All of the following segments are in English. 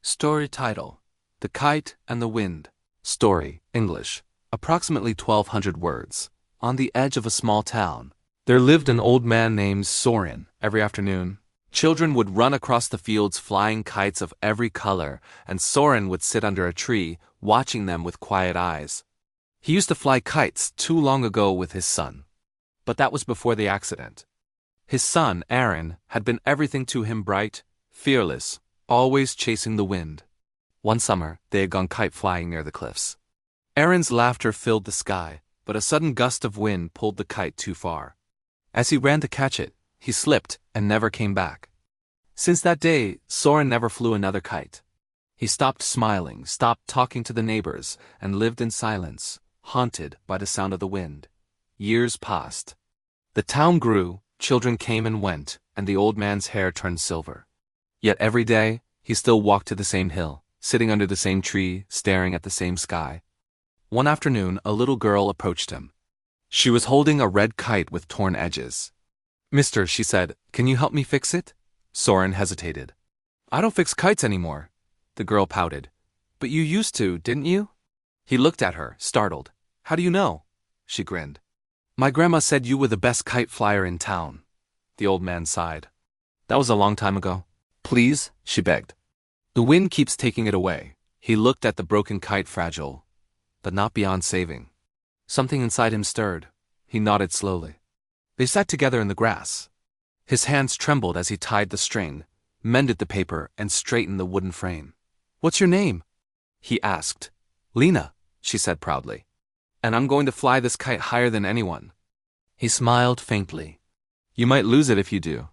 Story title: The Kite and the Wind. Story, English, approximately 1,200 words. On the edge of a small town, there lived an old man named Soren. Every afternoon, children would run across the fields flying kites of every color, and Soren would sit under a tree, watching them with quiet eyes. He used to fly kites too long ago with his son. But that was before the accident. His son, Aaron, had been everything to him: bright, fearless, always chasing the wind. One summer, they had gone kite flying near the cliffs. Aaron's laughter filled the sky, but a sudden gust of wind pulled the kite too far. As he ran to catch it, he slipped and never came back. Since that day, Soren never flew another kite. He stopped smiling, stopped talking to the neighbors, and lived in silence, haunted by the sound of the wind. Years passed. The town grew, children came and went, and the old man's hair turned silver. Yet every day, he still walked to the same hill, sitting under the same tree, staring at the same sky. One afternoon, a little girl approached him. She was holding a red kite with torn edges. "Mister," she said, "can you help me fix it?" Soren hesitated. "I don't fix kites anymore." The girl pouted. "But you used to, didn't you?" He looked at her, startled. "How do you know?" She grinned. "My grandma said you were the best kite flyer in town." The old man sighed. "That was a long time ago." "Please," she begged. "The wind keeps taking it away." He looked at the broken kite, fragile, but not beyond saving. Something inside him stirred. He nodded slowly. They sat together in the grass. His hands trembled as he tied the string, mended the paper, and straightened the wooden frame. "What's your name?" he asked. "Lena," she said proudly. "And I'm going to fly this kite higher than anyone." He smiled faintly. "You might lose it if you do."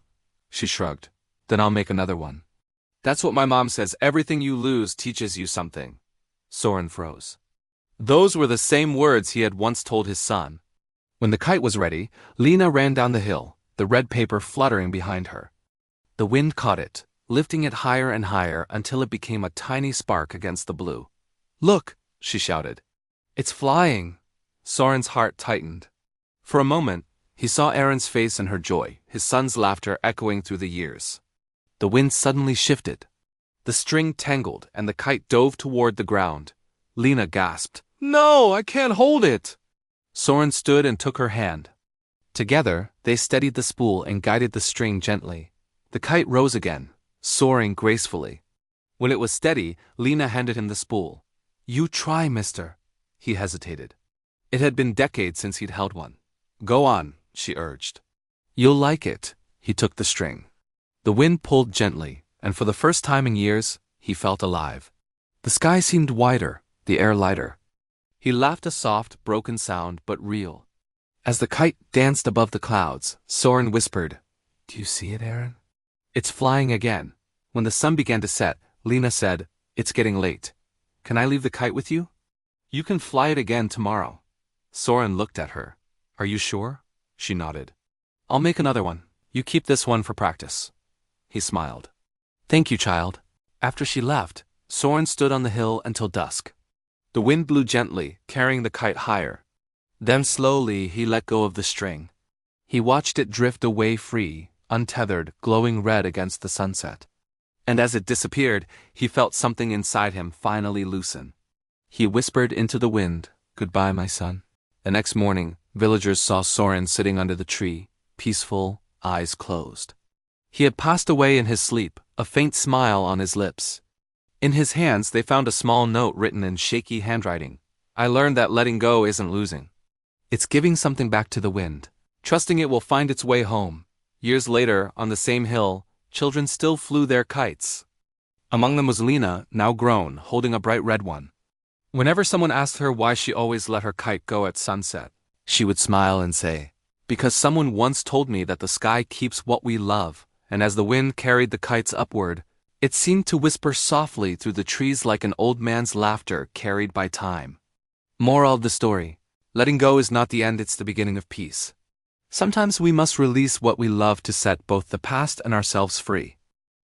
She shrugged. "Then I'll make another one." "That's what my mom says. Everything you lose teaches you something." Soren froze. Those were the same words he had once told his son. When the kite was ready, Lena ran down the hill, the red paper fluttering behind her. The wind caught it, lifting it higher and higher until it became a tiny spark against the blue. "Look!" she shouted. "It's flying!" Soren's heart tightened. For a moment, he saw Aaron's face and her joy, his son's laughter echoing through the years. The wind suddenly shifted. The string tangled, and the kite dove toward the ground. Lena gasped. "No, I can't hold it!" Soren stood and took her hand. Together, they steadied the spool and guided the string gently. The kite rose again, soaring gracefully. When it was steady, Lena handed him the spool. "You try, mister." He hesitated. It had been decades since he'd held one. "Go on," she urged. "You'll like it." He took the string. The wind pulled gently, and for the first time in years, he felt alive. The sky seemed wider, the air lighter. He laughed, a soft, broken sound, but real. As the kite danced above the clouds, Soren whispered, "Do you see it, Aaron? It's flying again." When the sun began to set, Lena said, "It's getting late. Can I leave the kite with you? You can fly it again tomorrow." Soren looked at her. "Are you sure?" She nodded. "I'll make another one. You keep this one for practice." He smiled. "Thank you, child." After she left, Soren stood on the hill until dusk. The wind blew gently, carrying the kite higher. Then slowly he let go of the string. He watched it drift away free, untethered, glowing red against the sunset. And as it disappeared, he felt something inside him finally loosen. He whispered into the wind, "Goodbye, my son." The next morning, villagers saw Soren sitting under the tree, peaceful, eyes closed. He had passed away in his sleep, a faint smile on his lips. In his hands they found a small note written in shaky handwriting. "I learned that letting go isn't losing. It's giving something back to the wind, trusting it will find its way home." Years later, on the same hill, children still flew their kites. Among them was Lena, now grown, holding a bright red one. Whenever someone asked her why she always let her kite go at sunset, she would smile and say, "Because someone once told me that the sky keeps what we love." And as the wind carried the kites upward, it seemed to whisper softly through the trees like an old man's laughter carried by time. Moral of the story: letting go is not the end, it's the beginning of peace. Sometimes we must release what we love to set both the past and ourselves free.